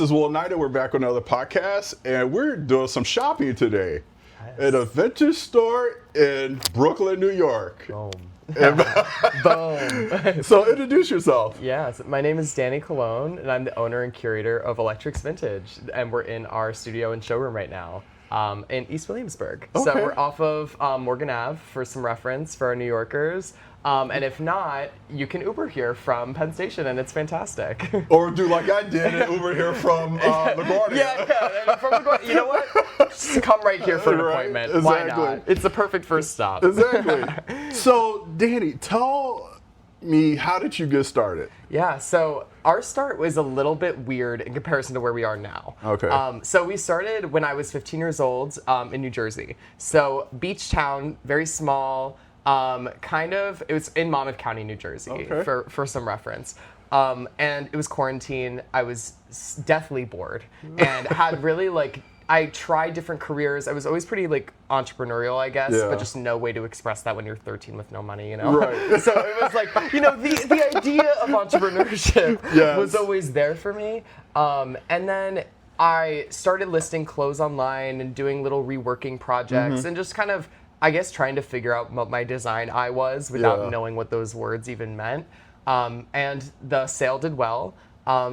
This is Will Knight, and we're back with another podcast, and we're doing some shopping today at a vintage store in Brooklyn, New York. Boom. Boom. So introduce yourself. Yeah, so my name is Danny Colon, and I'm the owner and curator of Electrix Vintage, and we're in our studio and showroom right now in East Williamsburg. Okay. So we're off of Morgan Ave for some reference for our New Yorkers. And if not, you can Uber here from Penn Station, and it's fantastic. Or do like I did and Uber here from LaGuardia. Yeah, from LaGuardia. You know what? Just come right here for an appointment. Exactly. Why not? It's the perfect first stop. Exactly. So, Danny, tell me, how did you get started? Yeah, so our start was a little bit weird in comparison to where we are now. Okay. So we started when I was 15 years old in New Jersey. So beach town, very small. It was in Monmouth County, New Jersey, Okay. for some reference. And it was quarantine. I was deathly bored and had really I tried different careers. I was always pretty entrepreneurial, I guess, Yeah. but just no way to express that when you're 13 with no money, you know? Right. So it was the idea of entrepreneurship Yes. was always there for me. And then I started listing clothes online and doing little reworking projects and just kind of, I guess, trying to figure out what my design eye was without Yeah. knowing what those words even meant. And the sale did well.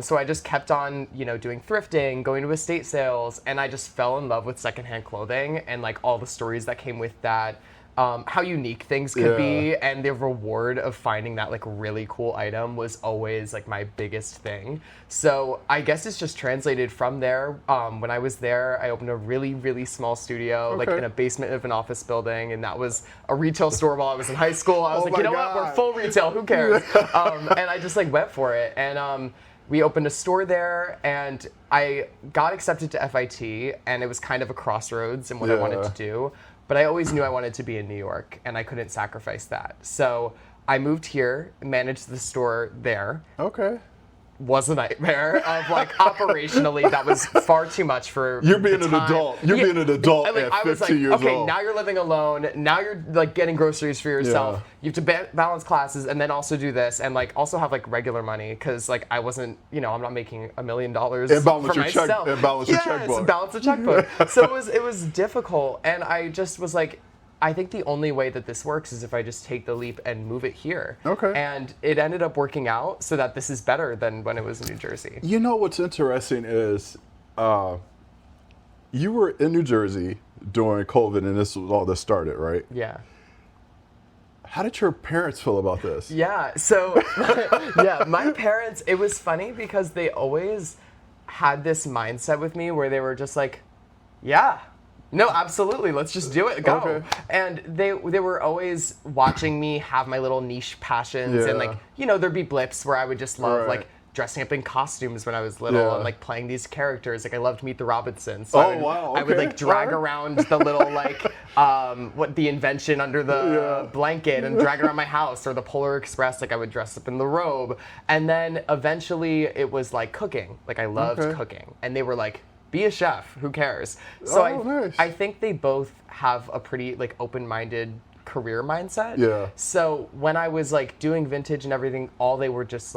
So I just kept on, doing thrifting, going to estate sales, and I just fell in love with secondhand clothing and all the stories that came with that. How unique things could be, and the reward of finding that really cool item was always my biggest thing. So I guess it's just translated from there. When I was there, I opened a really, really small studio, Okay. in a basement of an office building, and that was a retail store while I was in high school. I was Oh you know my what, we're God. full retail, who cares? And I just went for it, and we opened a store there, and I got accepted to FIT, and it was kind of a crossroads in what I wanted to do. But I always knew I wanted to be in New York, and I couldn't sacrifice that. So I moved here, managed the store there. Okay. Was a nightmare of operationally, that was far too much for You're being the an time. adult. You're being an adult And, at I was 15 years okay, old. now you're living alone. Now you're getting groceries for yourself. Yeah. You have to balance classes and then also do this and also have regular money because I wasn't, I'm not making $1 million And balance for your check- myself. and balance your Yes, checkbook. balance the checkbook. So it was difficult, and I just was I think the only way that this works is if I just take the leap and move it here. Okay. And it ended up working out so that this is better than when it was in New Jersey. You know what's interesting is you were in New Jersey during COVID, and this was all this started, right? Yeah. How did your parents feel about this? Yeah. So, yeah, my parents, it was funny because they always had this mindset with me where they were just yeah. No, absolutely. Let's just do it. Go. Okay. And they were always watching me have my little niche passions, and there'd be blips where I would just love Right. dressing up in costumes when I was little Yeah. and playing these characters. I loved Meet the Robinsons. Oh, I would, wow, I would okay. drag Alright. around the little the invention under the blanket and drag around my house, or the Polar Express. I would dress up in the robe, and then eventually it was cooking. I loved Okay. cooking, and they were be a chef, who cares? So Nice. I think they both have a pretty open-minded career mindset. Yeah. So when I was doing vintage and everything, all they were just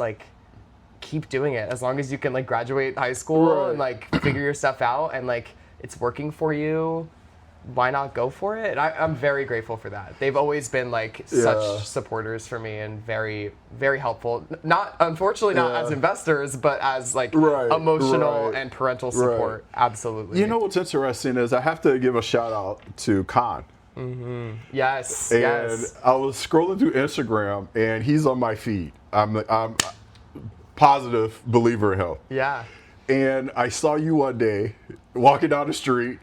keep doing it as long as you can graduate high school Right. and figure your stuff out, and it's working for you. Why not go for it? And I'm very grateful for that. They've always been such supporters for me and very, very helpful. Unfortunately not as investors, but as Right, emotional right, and parental support. Absolutely. You know what's interesting is I have to give a shout out to Khan. Yes. And yes. I was scrolling through Instagram, and he's on my feed. I'm a positive believer in him. Yeah. And I saw you one day walking down the street,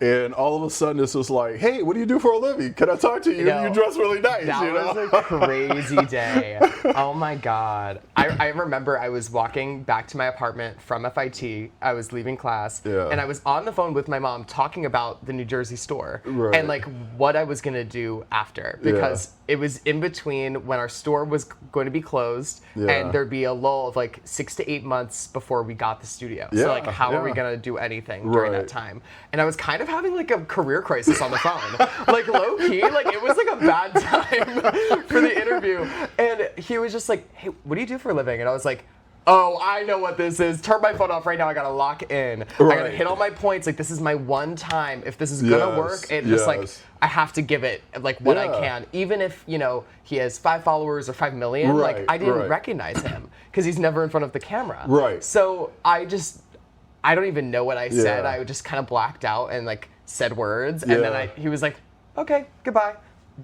and all of a sudden this was hey, what do you do for a living? Can I talk to you? No. You dress really nice. That was a crazy day. Oh my God. I remember I was walking back to my apartment from FIT. I was leaving class. Yeah. And I was on the phone with my mom talking about the New Jersey store. Right. And what I was going to do after. Because it was in between when our store was going to be closed, Yeah. and there'd be a lull of 6 to 8 months before we got the studio. Yeah, So how are we yeah. going to do anything during Right. that time? And I was kind of having a career crisis on the phone. Low key, it was a bad time for the interview. And he was just hey, what do you do for a living? And I was oh, I know what this is. Turn my phone off right now. I gotta lock in. I gotta hit all my points. Like, this is my one time. If this is gonna work, it just like, I have to give it like what I can. Even if, you know, he has 5 followers or 5 million, like I didn't recognize him because he's never in front of the camera. Right. So I don't even know what I said. I just kind of blacked out and like said words. And then he was like, okay, goodbye.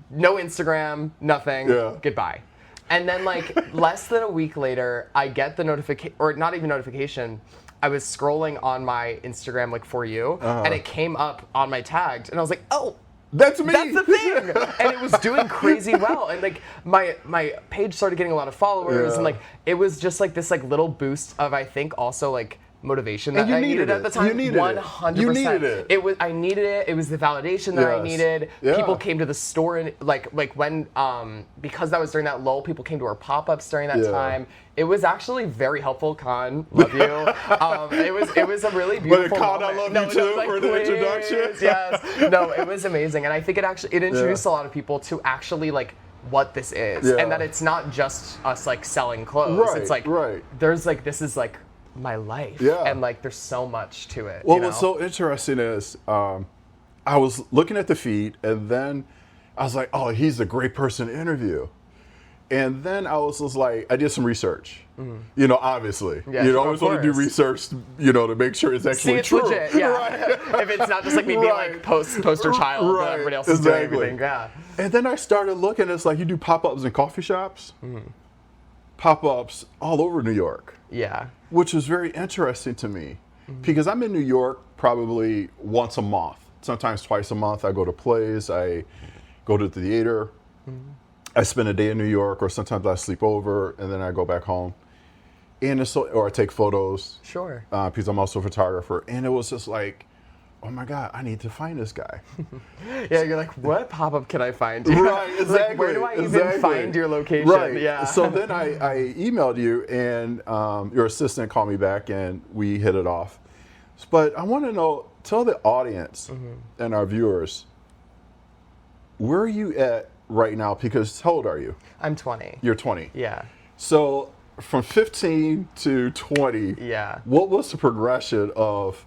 No Instagram, nothing, goodbye. And then like less than a week later, I get the notification, or not even notification. I was scrolling on my Instagram like For You, and it came up on my tagged, and I was like, oh, that's me. That's the thing. And it was doing crazy well, and like my page started getting a lot of followers, and like it was just like this like little boost of, I think, also like motivation that I needed at the time. You needed 100%. You needed it. I needed it. It was the validation that I needed. People came to the store, and like when because that was during that lull, people came to our pop-ups during that time. It was actually very helpful. Con, love you. It was a really beautiful Con, moment. I love you too, like, for the introduction. Yes. No, it was amazing, and I think it introduced a lot of people to actually like what this is, and that it's not just us like selling clothes. It's like there's like, this is like my life, and like there's so much to it. Well, what's so interesting is I was looking at the feed, and then I was like, oh, he's a great person to interview. And then I was just like, I did some research. You know, obviously, you always want to do research, you know, to make sure it's actually true. Legit, if it's not just like me being like poster child, but everybody else is doing everything. And then I started looking. It's like you do pop-ups in coffee shops, pop-ups all over New York. Which is very interesting to me, because I'm in New York probably once a month, sometimes twice a month. I go to plays, I go to the theater, I spend a day in New York, or sometimes I sleep over and then I go back home. And it's or I take photos. Because I'm also a photographer. And it was just like, oh my God, I need to find this guy. You're like, what pop-up can I find you? Right, exactly. Like, where do I even find your location? Right. So then I emailed you, and your assistant called me back, and we hit it off. But I want to know, tell the audience and our viewers, where are you at right now? Because how old are you? I'm 20. You're 20. Yeah. So from 15 to 20, what was the progression of?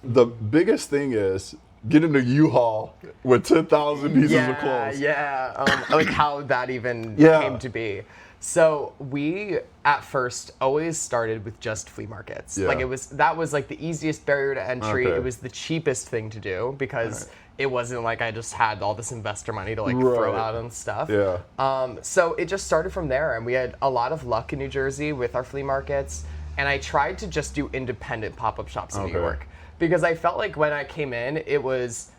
The biggest thing is getting a U-Haul with 10,000 pieces of clothes. Like how that even came to be. So we at first always started with just flea markets. Like that was like the easiest barrier to entry. It was the cheapest thing to do, because it wasn't like I just had all this investor money to like throw out on stuff. So it just started from there, and we had a lot of luck in New Jersey with our flea markets, and I tried to just do independent pop-up shops in New York. Because I felt like when I came in, it was,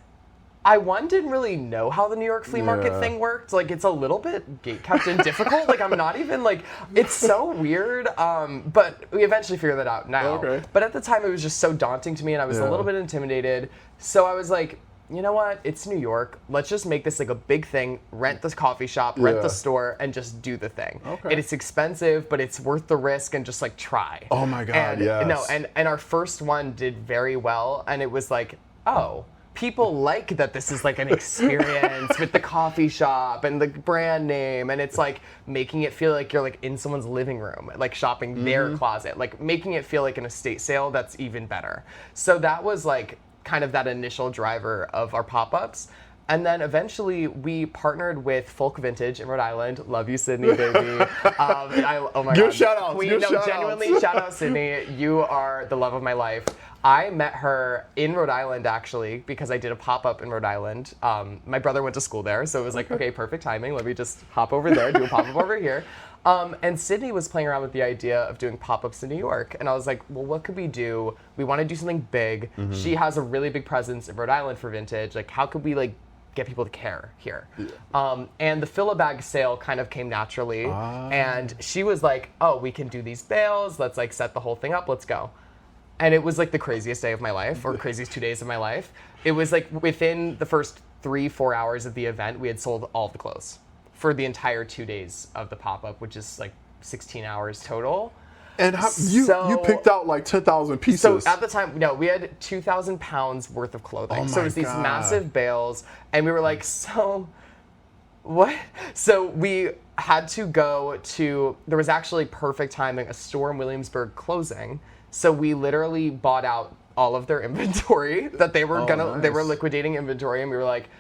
I didn't really know how the New York flea market thing worked. Like, it's a little bit gatekept and difficult. Like, I'm not even like, it's so weird. But we eventually figured that out now. But at the time, it was just so daunting to me, and I was a little bit intimidated. So I was like, you know what? It's New York. Let's just make this like a big thing. Rent this coffee shop, rent the store, and just do the thing. And it's expensive, but it's worth the risk, and just like try. Oh my God, yes. No, and our first one did very well, and it was like, oh, people like that this is like an experience with the coffee shop and the brand name, and it's like making it feel like you're like in someone's living room, like shopping their closet, like making it feel like an estate sale. That's even better. So that was like kind of that initial driver of our pop-ups. And then eventually we partnered with Folk Vintage in Rhode Island. Love you, Sydney, baby. Oh my God. Shout outs. Genuinely, shout out, Sydney. You are the love of my life. I met her in Rhode Island, actually, because I did a pop-up in Rhode Island. My brother went to school there, so it was like, okay, perfect timing. Let me just hop over there, do a pop-up over here. And Sydney was playing around with the idea of doing pop-ups in New York. And I was like, well, what could we do? We want to do something big. She has a really big presence in Rhode Island for vintage. Like, how could we like get people to care here? And the fill-a-bag sale kind of came naturally. And she was like, oh, we can do these bales. Let's like set the whole thing up. Let's go. And it was like the craziest day of my life, or craziest 2 days of my life. It was like within the first 3-4 hours of the event, we had sold all of the clothes for the entire 2 days of the pop-up, which is like 16 hours total. And how, you picked out like 10,000 pieces. So at the time, no, we had 2,000 pounds worth of clothing. So it was these massive bales, and we were like, so What? So we had to go to, there was actually perfect timing, a store in Williamsburg closing. So we literally bought out all of their inventory that they were they were liquidating inventory, and we were like,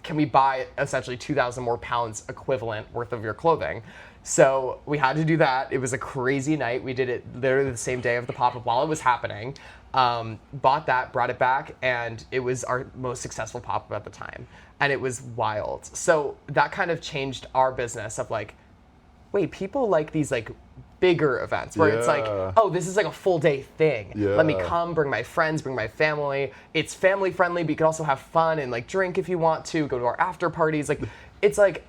can we buy essentially 2,000 more pounds equivalent worth of your clothing? So we had to do that. It was a crazy night. We did it literally the same day of the pop-up while it was happening. Bought that, brought it back, and it was our most successful pop-up at the time. And it was wild. So that kind of changed our business of like, wait, people like these like bigger events where it's like, oh, this is like a full day thing. Let me come, bring my friends, bring my family. It's family friendly, but you can also have fun and like drink if you want to, go to our after parties. Like, it's like,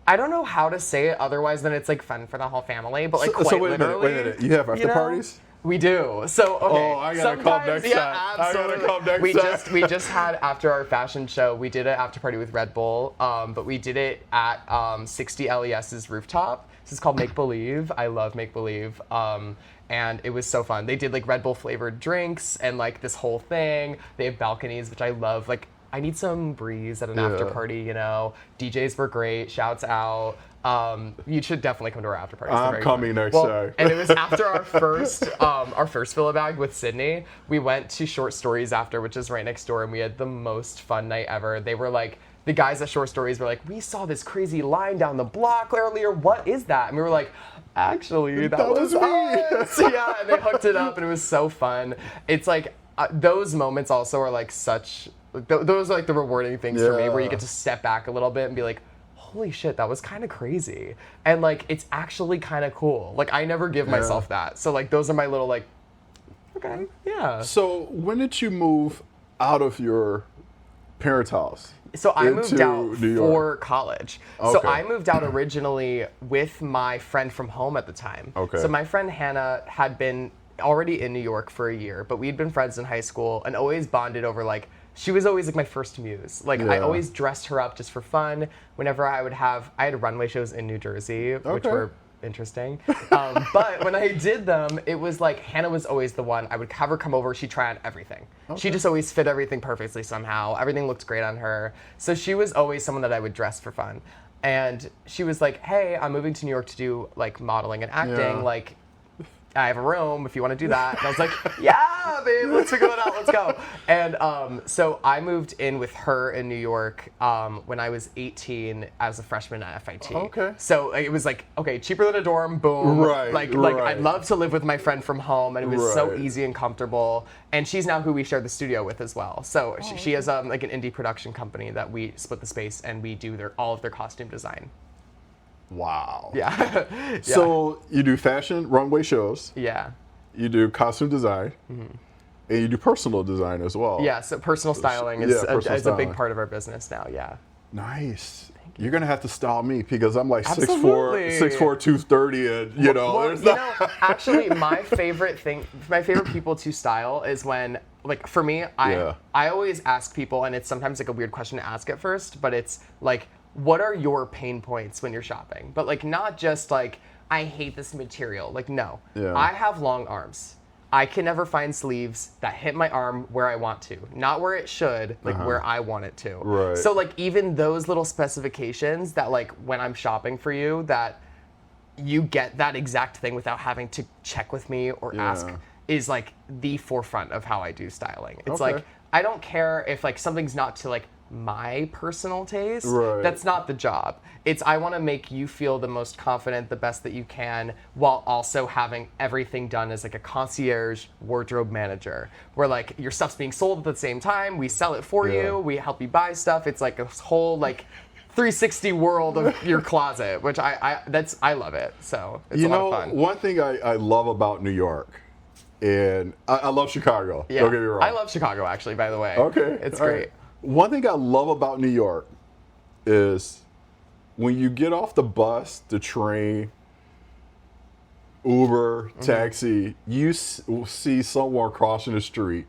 I don't know how to say it otherwise than it's like fun for the whole family, but like quite literally. Wait a minute. You have after parties? We do. So, okay. Oh, I gotta come next time. Absolutely. I gotta come next time. We just had, after our fashion show, we did an after party with Red Bull, but we did it at 60 LES's rooftop. This is called Make Believe. I love Make Believe. And it was so fun. They did like Red Bull flavored drinks and like this whole thing. They have balconies, which I love. Like, I need some breeze at an after party, you know. DJs were great. Shouts out. You should definitely come to our after party. I'm coming next time. And it was after our first fill a bag with Sydney. We went to Short Stories after, which is right next door, and we had the most fun night ever. They were like, the guys at Short Stories were like, we saw this crazy line down the block earlier. What is that? And we were like, actually, that was us. Yeah, and they hooked it up, and it was so fun. It's like those moments also are like such. Those are like the rewarding things for me, where you get to step back a little bit and be like, holy shit, that was kind of crazy. And like, it's actually kind of cool. Like, I never give myself that. So like, those are my little like, okay, yeah. So when did you move out of your parents' house? So I moved out for college. Okay. So I moved out originally with my friend from home at the time. Okay. So my friend Hannah had been already in New York for a year, but we'd been friends in high school and always bonded over like, she was always like my first muse. Like I always dressed her up just for fun. Whenever I had runway shows in New Jersey, which were interesting. But when I did them, it was like Hannah was always the one. I would have her come over. She'd try on everything. She just always fit everything perfectly somehow. Everything looked great on her. So she was always someone that I would dress for fun. And she was like, hey, I'm moving to New York to do like modeling and acting. Like, I have a room if you want to do that. And I was like, yeah, babe, let's figure that out. Let's go. And so I moved in with her in New York when I was 18 as a freshman at FIT. Okay. So it was like, okay, cheaper than a dorm, boom. Right. Like I'd love to live with my friend from home, and it was so easy and comfortable. And she's now who we share the studio with as well. So she has like an indie production company that we split the space, and we do all of their costume design. Wow. Yeah. So you do fashion runway shows. Yeah. You do costume design. Mm-hmm. And you do personal design as well. Yeah, so personal styling is a big part of our business now, yeah. Nice. You're going to have to style me because I'm like 6'4", 230, and you know. Actually, my favorite people to style is when, like, for me, I always ask people, and it's sometimes like a weird question to ask at first, but it's like, what are your pain points when you're shopping? But like, not just like, I hate this material. Like, no. Yeah. I have long arms. I can never find sleeves that hit my arm where I want to. Not where it should, like where I want it to. Right. So like, even those little specifications that like, when I'm shopping for you, that you get that exact thing without having to check with me or ask, is like the forefront of how I do styling. It's like, I don't care if like something's not to like my personal taste. Right. That's not the job. It's I want to make you feel the most confident, the best that you can, while also having everything done as like a concierge wardrobe manager, where like your stuff's being sold at the same time. We sell it for you. We help you buy stuff. It's like a whole like 360 world of your closet, which I love it. So it's a lot of fun. One thing I love about New York, and I love Chicago. Yeah. Don't get me wrong. I love Chicago actually, by the way. Okay. It's great. Right. One thing I love about New York is when you get off the bus, the train, Uber, taxi, you see someone crossing the street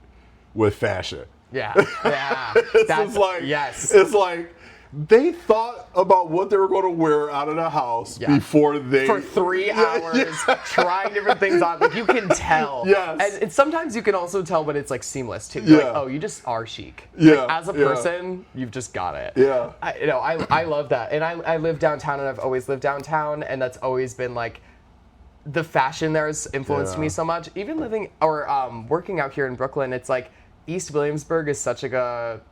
with fashion. Yeah, yeah. It's like They thought about what they were going to wear out of the house before they... For 3 hours, trying different things on. Like, you can tell. Yes. And sometimes you can also tell when it's, like, seamless, too. You're like, oh, you just are chic. Yeah. Like, as a person, you've just got it. Yeah. I love that. And I live downtown, and I've always lived downtown, and that's always been, like, the fashion there has influenced me so much. Even living or working out here in Brooklyn, it's like East Williamsburg is such like a...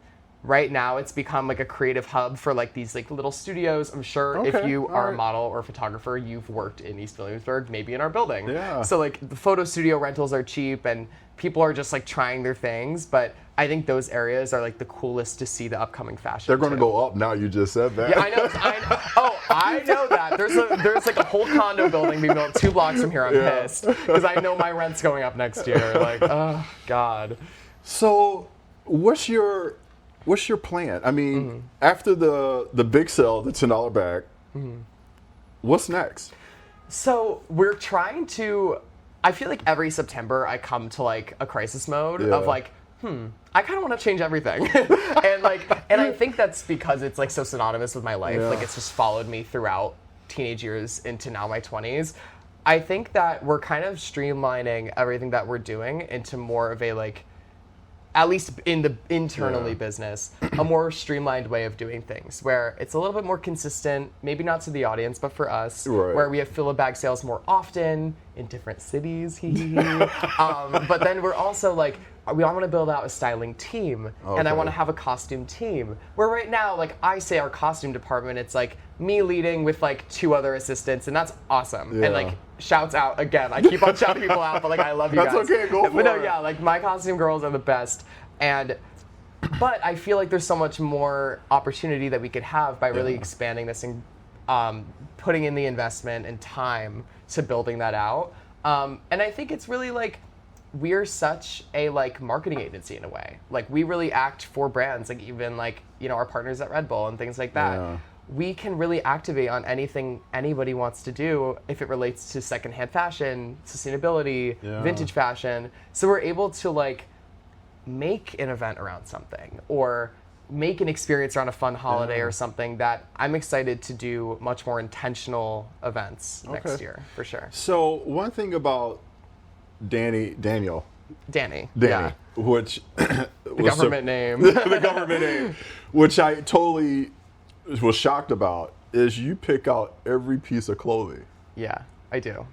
Right now, it's become like a creative hub for like these like little studios. I'm sure if you are a model or a photographer, you've worked in East Williamsburg, maybe in our building. Yeah. So like the photo studio rentals are cheap and people are just like trying their things. But I think those areas are like the coolest to see the upcoming fashion. They're going to go up now. You just said that. Yeah, I know. I know that. There's like a whole condo building being built 2 blocks from here. I'm pissed because I know my rent's going up next year. Like, oh God. So, what's your plan? I mean, after the big sale, the $10 bag, what's next? So we're trying to. I feel like every September I come to like a crisis mode of like, I kind of want to change everything, and I think that's because it's like so synonymous with my life. Like it's just followed me throughout teenage years into now my 20s. I think that we're kind of streamlining everything that we're doing into more of a like, at least in the internally business, a more streamlined way of doing things where it's a little bit more consistent, maybe not to the audience, but for us, where we have fill-a-bag sales more often in different cities. But then we're also like, we want to build out a styling team, and I want to have a costume team. Where right now, like I say our costume department, it's like me leading with like 2 other assistants, and that's awesome. And like, shouts out again. I keep on shouting people out, but like I love you guys. That's okay, go for it. No, like my costume girls are the best. But I feel like there's so much more opportunity that we could have by really expanding this and putting in the investment and time to building that out. And I think it's really like we're such a like marketing agency in a way. Like we really act for brands, like even like, you know, our partners at Red Bull and things like that. Yeah. We can really activate on anything anybody wants to do if it relates to secondhand fashion, sustainability, vintage fashion. So we're able to like make an event around something or make an experience around a fun holiday or something that I'm excited to do much more intentional events next year for sure. So one thing about Daniel, which the government name, the government name, which I totally was shocked about, is you pick out every piece of clothing. Yeah, I do.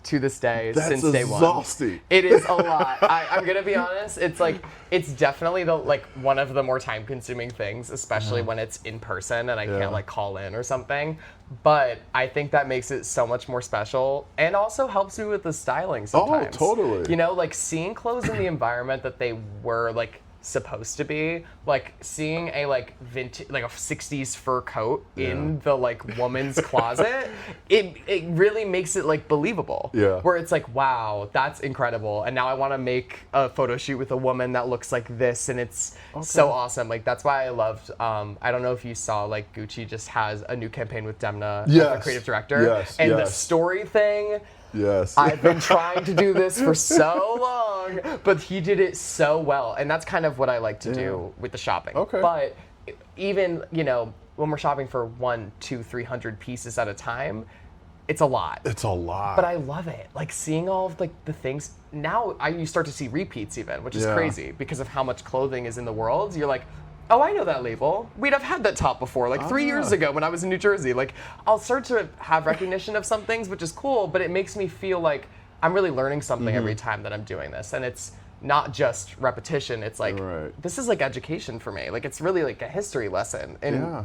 To this day, That's since day one. Exhausting. It is a lot. I'm gonna be honest. It's like it's definitely the like one of the more time-consuming things, especially when it's in person and I can't like call in or something. But I think that makes it so much more special and also helps me with the styling sometimes. Oh, totally. You know, like seeing clothes in the environment that they were like supposed to be, like seeing a like vintage, like a 60s fur coat in the like woman's closet, it really makes it like believable. Yeah. Where it's like, wow, that's incredible. And now I want to make a photo shoot with a woman that looks like this, and it's so awesome. Like that's why I loved. I don't know if you saw, like Gucci just has a new campaign with Demna as the creative director, and the story thing. Yes. I've been trying to do this for so long, but he did it so well. And that's kind of what I like to do with the shopping. Okay. But even, you know, when we're shopping for 100, 200, 300 pieces at a time, it's a lot. It's a lot. But I love it. Like seeing all of like the things. Now you start to see repeats even, which is crazy because of how much clothing is in the world. You're like, oh, I know that label. We'd have had that top before, like 3 years ago when I was in New Jersey. Like, I'll start to have recognition of some things, which is cool, but it makes me feel like I'm really learning something every time that I'm doing this. And it's not just repetition. It's like, this is like education for me. Like, it's really like a history lesson in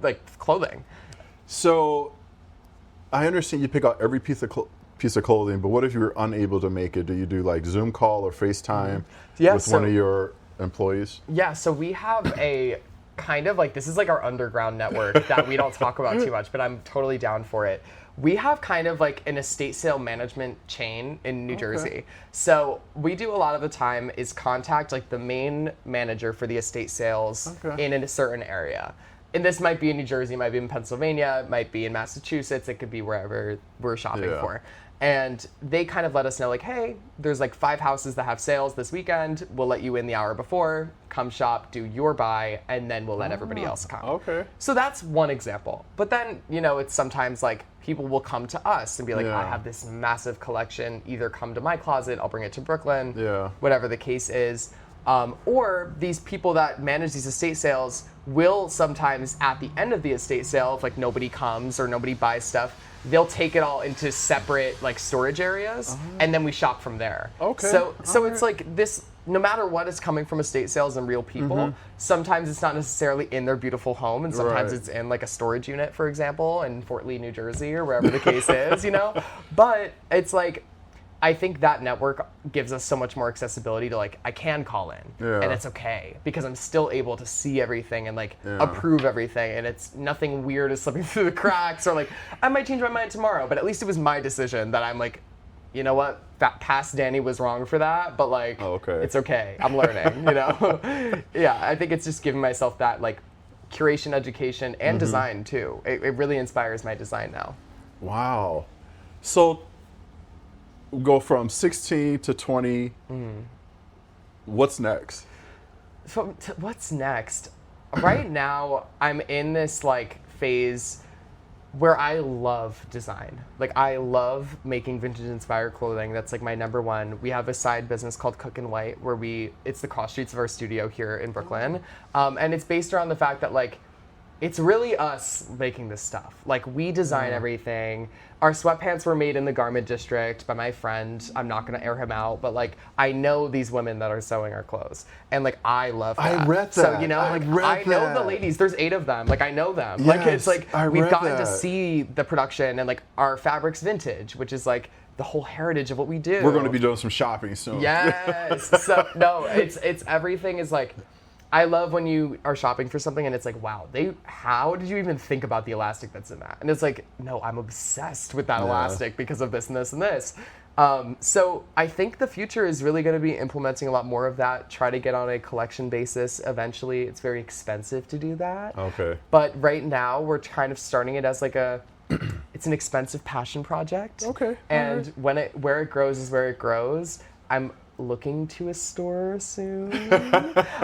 like clothing. So, I understand you pick out every piece of clothing, but what if you're unable to make it? Do you do like Zoom call or FaceTime with one of your employees? Yeah, so we have a kind of like, this is like our underground network that we don't talk about too much, but I'm totally down for it. We have kind of like an estate sale management chain in New Jersey. So we do a lot of the time is contact like the main manager for the estate sales in a certain area. And this might be in New Jersey, might be in Pennsylvania, it might be in Massachusetts, it could be wherever we're shopping for. And they kind of let us know, like, hey, there's like 5 houses that have sales this weekend. We'll let you in the hour before. Come shop, do your buy, and then we'll let everybody else come. Okay. So that's one example. But then, you know, it's sometimes like people will come to us and be like, I have this massive collection. Either come to my closet, I'll bring it to Brooklyn, whatever the case is. Or these people that manage these estate sales will sometimes, at the end of the estate sale, if like nobody comes or nobody buys stuff, they'll take it all into separate like storage areas, and then we shop from there. Okay. So it's like this, no matter what is coming from estate sales and real people, sometimes it's not necessarily in their beautiful home, and sometimes it's in like a storage unit, for example, in Fort Lee, New Jersey, or wherever the case is, you know? But it's like, I think that network gives us so much more accessibility to like, I can call in and it's okay because I'm still able to see everything and like approve everything, and it's nothing weird is slipping through the cracks, or like, I might change my mind tomorrow, but at least it was my decision that I'm like, you know what, that past Danny was wrong for that, but like, it's okay, I'm learning, you know? I think it's just giving myself that like curation, education, and design too. It really inspires my design now. Wow. So, go from 16 to 20. What's next? So what's next? Right now, I'm in this like phase where I love design. Like, I love making vintage inspired clothing. That's like my number one. We have a side business called Cook and White where it's the cross streets of our studio here in Brooklyn. And it's based around the fact that like, it's really us making this stuff. Like, we design everything. Our sweatpants were made in the garment district by my friend. I'm not gonna air him out, but like, I know these women that are sewing our clothes. And like, I love that. I read that. So, you know, like, I know the ladies. There's 8 of them. Like, I know them. Yes, like, it's like, we've gotten to see the production, and like, our fabric's vintage, which is like, the whole heritage of what we do. We're gonna be doing some shopping soon. Yes. So, no, it's everything is like, I love when you are shopping for something and it's like, wow, how did you even think about the elastic that's in that? And it's like, no, I'm obsessed with that elastic because of this and this and this. So I think the future is really going to be implementing a lot more of that, try to get on a collection basis eventually. It's very expensive to do that. Okay. But right now we're kind of starting it as like it's an expensive passion project. Okay. And where it grows is where it grows. I'm looking to a store soon.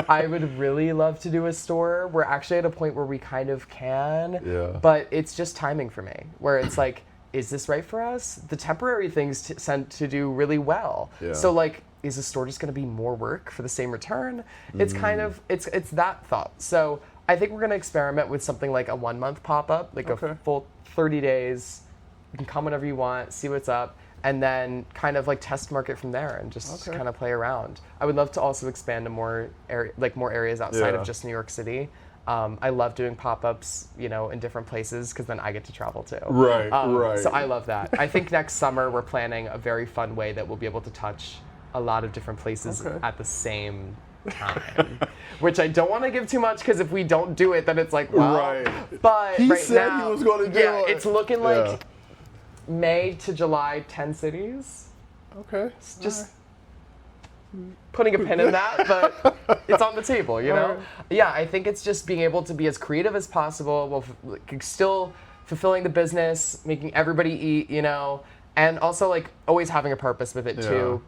I would really love to do a store. We're actually at a point where we kind of can, but it's just timing for me, where it's like, is this right for us? The temporary things tend to do really well. So like, is the store just going to be more work for the same return? It's kind of, it's that thought. So I think we're going to experiment with something like a 1-month pop-up, like a full 30 days. You can come whenever you want, see what's up, and then kind of like test market from there and just kind of play around. I would love to also expand to more areas outside of just New York City. I love doing pop-ups, you know, in different places because then I get to travel too. Right. So I love that. I think next summer we're planning a very fun way that we'll be able to touch a lot of different places at the same time, which I don't want to give too much because if we don't do it, then it's like, well, but he right said now, he was going to do it. It's looking like May to July, 10 cities. Okay. Just putting a pin in that, but it's on the table, you know? Yeah, I think it's just being able to be as creative as possible while still fulfilling the business, making everybody eat, you know, and also like always having a purpose with it too.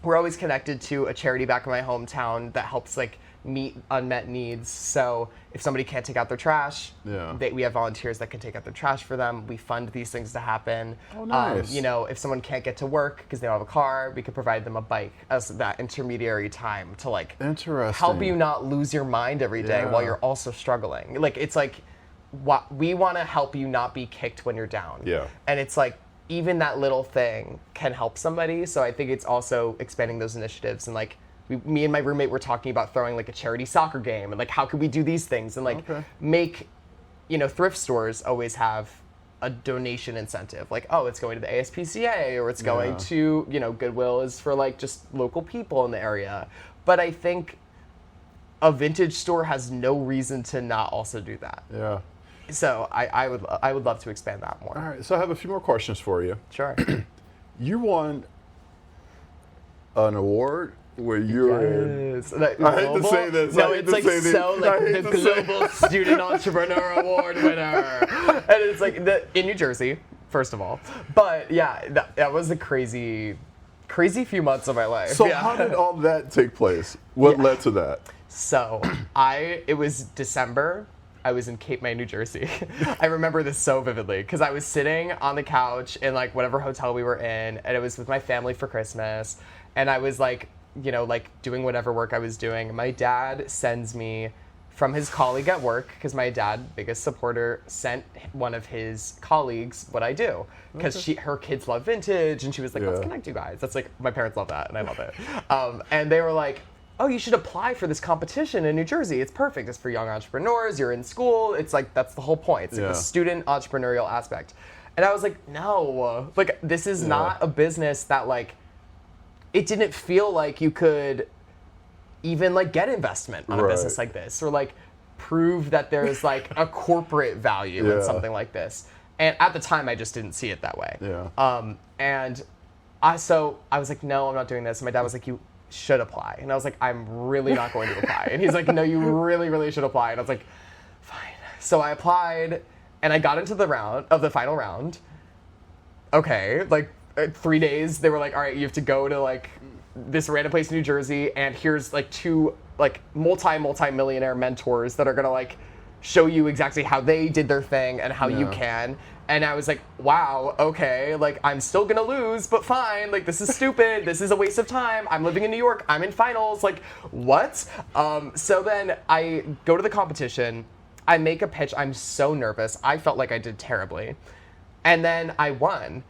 We're always connected to a charity back in my hometown that helps like meet unmet needs. So if somebody can't take out their trash, we have volunteers that can take out their trash for them. We fund these things to happen. Oh, nice. You know, if someone can't get to work because they don't have a car, we could provide them a bike as that intermediary time to like help you not lose your mind every day while you're also struggling. Like, it's like, we want to help you not be kicked when you're down. Yeah. And it's like, even that little thing can help somebody. So I think it's also expanding those initiatives, and like, me and my roommate were talking about throwing like a charity soccer game, and like, how could we do these things and like make, you know, thrift stores always have a donation incentive, like, oh, it's going to the ASPCA, or it's going to, you know, Goodwill is for like just local people in the area. But I think a vintage store has no reason to not also do that. Yeah. So I would love to expand that more. All right, so I have a few more questions for you. Sure. You won an award where you're in. I hate to say this. No, it's like so like the Global Student Entrepreneur Award winner, and it's like in New Jersey first of all. But yeah, that was a crazy few months of my life. So how did all that take place? What led to that? So it was December. I was in Cape May, New Jersey. I remember this so vividly because I was sitting on the couch in like whatever hotel we were in, and it was with my family for Christmas. And I was like, doing whatever work I was doing. My dad sends me from his colleague at work, because my dad, biggest supporter, sent one of his colleagues what I do. Because her kids love vintage, and she was like, let's connect you guys. That's like, my parents love that, and I love it. And they were like, oh, you should apply for this competition in New Jersey. It's perfect. It's for young entrepreneurs. You're in school. It's like, that's the whole point. It's like the student entrepreneurial aspect. And I was like, no, like, this is not a business that, like, it didn't feel like you could even, like, get investment on a business like this, or, like, prove that there's, like, a corporate value in something like this. And at the time, I just didn't see it that way. And so I was like, no, I'm not doing this. And my dad was like, you should apply. And I was like, I'm really not going to apply. And he's like, no, you really, really should apply. And I was like, fine. So I applied, and I got into the final round. Okay, like 3 days, they were like, all right, you have to go to like this random place in New Jersey, and here's like 2 like multi-millionaire mentors that are gonna like show you exactly how they did their thing and how you can. And I was like, wow, okay, like, I'm still gonna lose, but fine, like, this is stupid, this is a waste of time, I'm living in New York, I'm in finals, like, what? So then I go to the competition, I make a pitch, I'm so nervous, I felt like I did terribly, and then I won.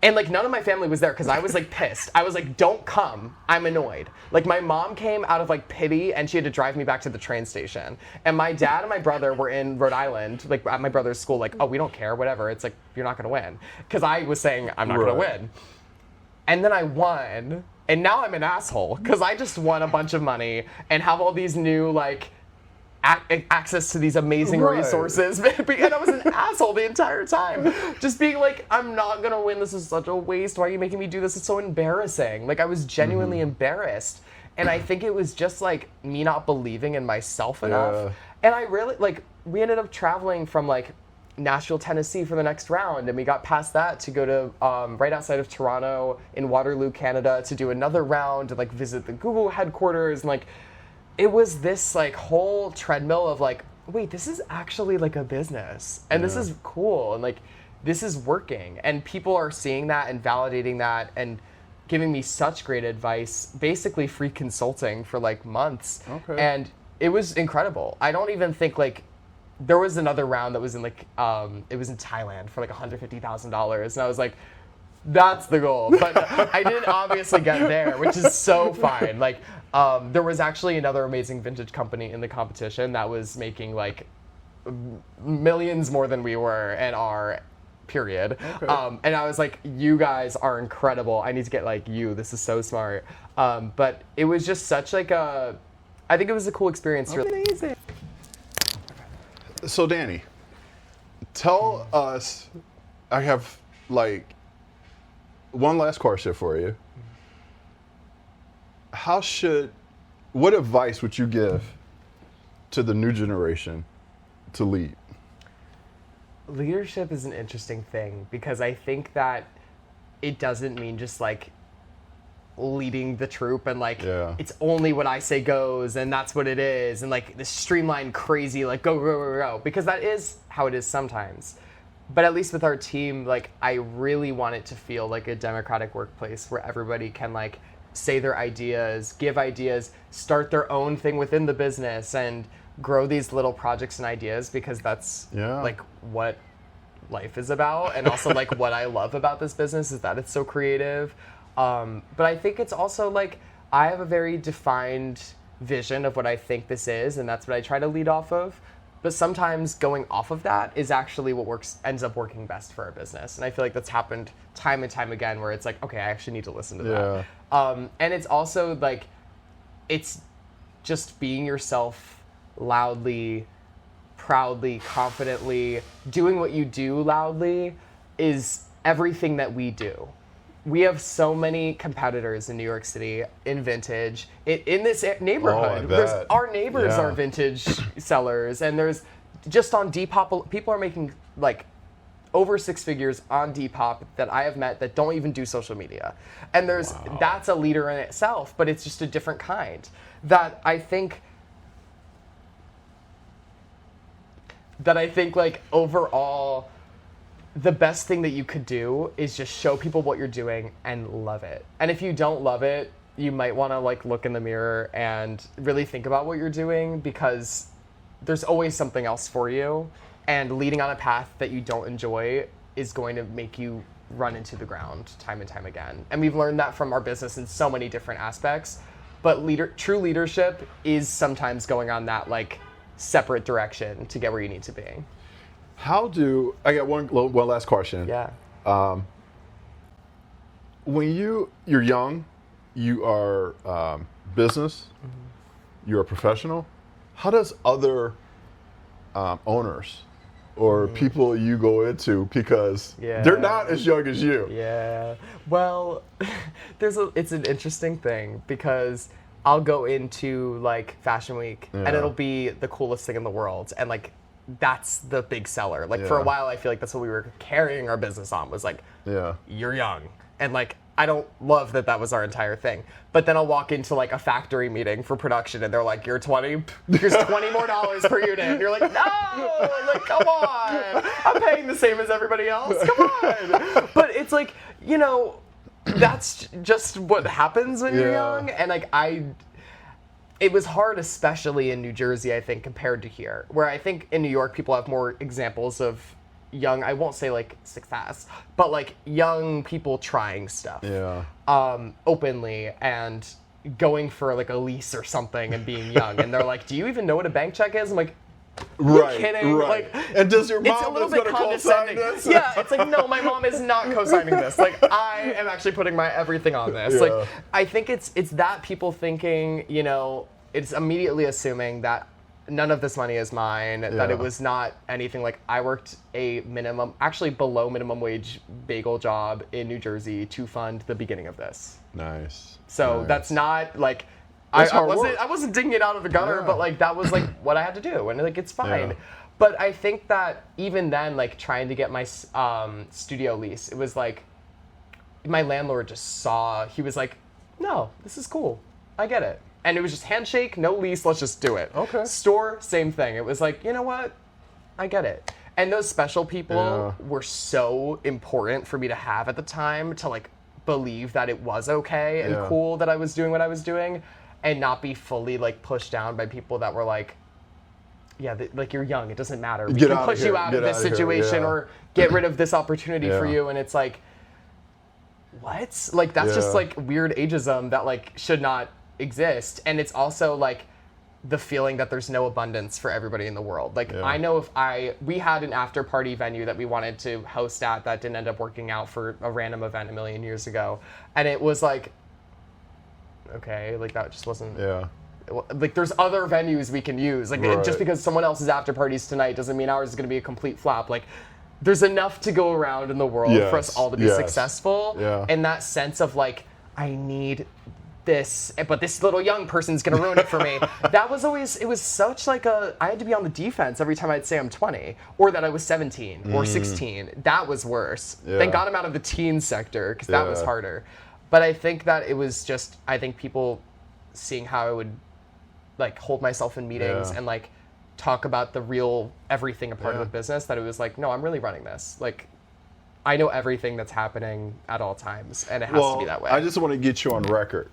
And, like, none of my family was there because I was, like, pissed. I was like, don't come. I'm annoyed. Like, my mom came out of, like, pity, and she had to drive me back to the train station. And my dad and my brother were in Rhode Island, like, at my brother's school, like, oh, we don't care, whatever. It's like, you're not going to win. Because I was saying I'm not going to win. And then I won, and now I'm an asshole because I just won a bunch of money and have all these new, like, access to these amazing resources, and I was an asshole the entire time, just being like, I'm not gonna win, this is such a waste, why are you making me do this, it's so embarrassing. Like, I was genuinely embarrassed, and I think it was just like me not believing in myself enough. And I really, like, we ended up traveling from like Nashville, Tennessee for the next round, and we got past that to go to right outside of Toronto in Waterloo, Canada, to do another round, to like visit the Google headquarters, and like, it was this like whole treadmill of like, wait, this is actually like a business, and this is cool, and like, this is working, and people are seeing that and validating that and giving me such great advice, basically free consulting for like months. And it was incredible. I don't even think, like, there was another round that was in like it was in Thailand for like $150,000, and I was like, that's the goal. But I didn't obviously get there, which is so fine. Like, there was actually another amazing vintage company in the competition that was making like millions more than we were and are, period. And I was like, you guys are incredible. I need to get like you. This is so smart. But it was just such like I think it was a cool experience. Amazing. So Danny, tell us, I have like one last question for you. What advice would you give to the new generation to lead? Leadership is an interesting thing because I think that it doesn't mean just like leading the troop and like it's only what I say goes and that's what it is, and like this streamlined crazy like go, go, go, go, because that is how it is sometimes. But at least with our team, like, I really want it to feel like a democratic workplace where everybody can like say their ideas, give ideas, start their own thing within the business, and grow these little projects and ideas, because that's like what life is about. And also like what I love about this business is that it's so creative. But I think it's also like, I have a very defined vision of what I think this is, and that's what I try to lead off of. But sometimes going off of that is actually what ends up working best for our business. And I feel like that's happened time and time again, where it's like, okay, I actually need to listen to that. And it's also like, it's just being yourself loudly, proudly, confidently, doing what you do loudly is everything that we do. We have so many competitors in New York City in vintage. In this neighborhood, our neighbors are vintage sellers, and there's just on Depop, people are making like over 6 figures on Depop that I have met that don't even do social media. And that's a leader in itself, but it's just a different kind. That I think like overall, the best thing that you could do is just show people what you're doing and love it. And if you don't love it, you might want to like look in the mirror and really think about what you're doing, because there's always something else for you. And leading on a path that you don't enjoy is going to make you run into the ground time and time again. And we've learned that from our business in so many different aspects. But true leadership is sometimes going on that like separate direction to get where you need to be. I got one last question. Yeah. When you're young, you are business, you're a professional. How does other owners or people you go into, because they're not as young as you? Yeah. Well, it's an interesting thing, because I'll go into like Fashion Week and it'll be the coolest thing in the world, and like that's the big seller. Like for a while, I feel like that's what we were carrying our business on, was like, you're young. And like, I don't love that was our entire thing. But then I'll walk into like a factory meeting for production and they're like, you're 20, here's $20 more per unit. And you're like, no, like, come on. I'm paying the same as everybody else. Come on. But it's like, you know, that's just what happens when you're young. And like, it was hard, especially in New Jersey, I think, compared to here, where I think in New York, people have more examples of young, I won't say like success, but like young people trying stuff openly and going for like a lease or something and being young. And they're like, do you even know what a bank check is? I'm like, you're kidding. Right. Like, and does your mom it's a little bit condescending. Yeah, it's like, no, my mom is not co-signing this. Like, I am actually putting my everything on this. Like, I think it's that people thinking, you know, it's immediately assuming that none of this money is mine, that it was not anything. Like, I worked a actually below minimum wage bagel job in New Jersey to fund the beginning of this. Nice. So that's not like, I wasn't digging it out of the gutter, but like that was like what I had to do, and like it's fine. Yeah. But I think that even then, like trying to get my studio lease, it was like my landlord just saw, he was like, no, this is cool, I get it. And it was just handshake, no lease, let's just do it. Okay. Store, same thing. It was like, you know what, I get it. And those special people were so important for me to have at the time, to like believe that it was okay and cool that I was doing what I was doing, and not be fully like pushed down by people that were like, like you're young, it doesn't matter. We can push you out of this situation or get rid of this opportunity for you. And it's like, what? Like that's just like weird ageism that like should not exist. And it's also like the feeling that there's no abundance for everybody in the world. Like I know we had an after party venue that we wanted to host at that didn't end up working out for a random event a million years ago. And it was like, okay, like that just wasn't, like there's other venues we can use. Like just because someone else's after parties tonight doesn't mean ours is going to be a complete flop. Like there's enough to go around in the world for us all to be successful. And that sense of like, I need this, but this little young person's gonna ruin it for me. That was always, it was such like I had to be on the defense every time I'd say I'm 20 or that I was 17 or 16. That was worse. Thank God I'm out of the teen sector, because that was harder. But I think that it was just, I think people seeing how I would like hold myself in meetings and like talk about the real everything a part of the business, that it was like, no, I'm really running this. Like I know everything that's happening at all times, and it has to be that way. I just want to get you on record.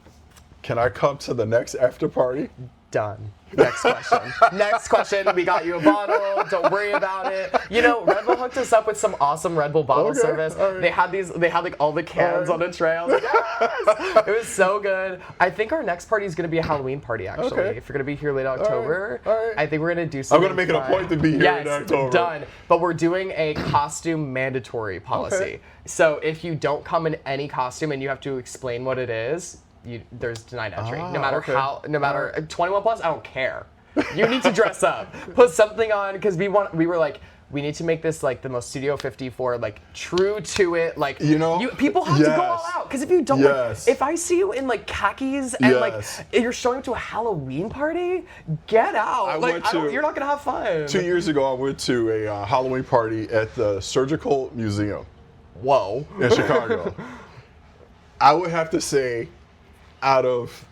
Can I come to the next after party? Done. Next question. Next question. We got you a bottle. Don't worry about it. You know, Red Bull hooked us up with some awesome Red Bull bottle service. Right. They had like all the cans on a tray. I was like, yes! It was so good. I think our next party is going to be a Halloween party, actually. If you're going to be here late October, I think we're going to do something. I'm going to make it a point to be here in October. Done. But we're doing a costume mandatory policy. So if you don't come in any costume and you have to explain what it is, there's denied entry. No matter 21 plus, I don't care. You need to dress up. Put something on, because we were like, we need to make this like the most Studio 54, like true to it. Like, people have to go all out. Because if you don't, like, if I see you in like khakis and like you're showing up to a Halloween party, get out. You're not going to have fun. 2 years ago, I went to a Halloween party at the Surgical Museum. Whoa. In Chicago. I would have to say, out of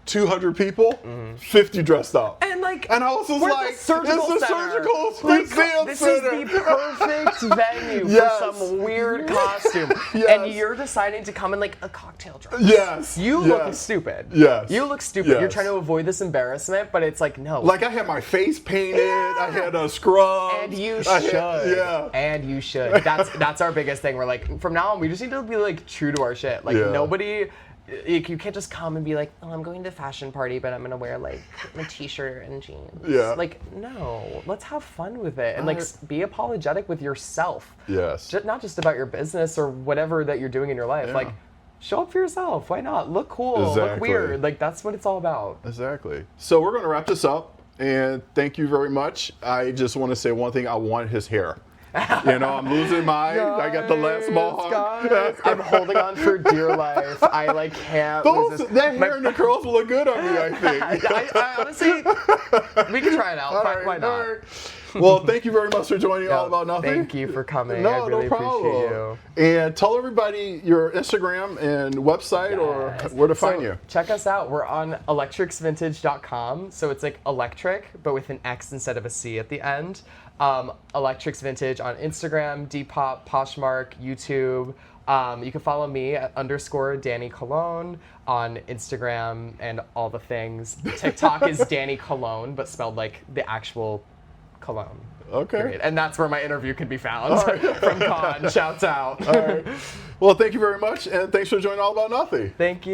200 people, 50 dressed up. And I was just like, it's the surgical museum this center. is the perfect venue for some weird costume. And you're deciding to come in like a cocktail dress. Yes. You look stupid. Yes. You look stupid. You're trying to avoid this embarrassment, but it's like, no. Like I had my face painted. I had a scrub. And you should. And you should. That's our biggest thing. We're like, from now on, we just need to be like true to our shit. Like nobody... You can't just come and be like, oh, I'm going to a fashion party, but I'm going to wear, like, a t-shirt and jeans. Yeah. Like, no. Let's have fun with it. And, like, be apologetic with yourself. Yes. Not just about your business or whatever that you're doing in your life. Yeah. Like, show up for yourself. Why not? Look cool. Exactly. Look weird. Like, that's what it's all about. Exactly. So we're going to wrap this up. And thank you very much. I just want to say one thing. I want his hair. I'm losing mine. I got the last mohawk. I'm holding on for dear life. I like can't lose this. That hair and the curls will look good on me, I think. I honestly, we can try it out. Why not? Right. Well, thank you very much for joining All About Nothing. Thank you for coming. I really appreciate you. And tell everybody your Instagram and website or where to find you. Check us out. We're on electrixvintage.com. So it's like electric, but with an X instead of a C at the end. Electrix Vintage on Instagram, Depop, Poshmark, YouTube. You can follow me at _Danny Cologne on Instagram and all the things. TikTok is Danny Cologne, but spelled like the actual cologne. Okay. Period. And that's where my interview can be found from Con. Shouts out. All right. Well, thank you very much, and thanks for joining All About Nothing. Thank you.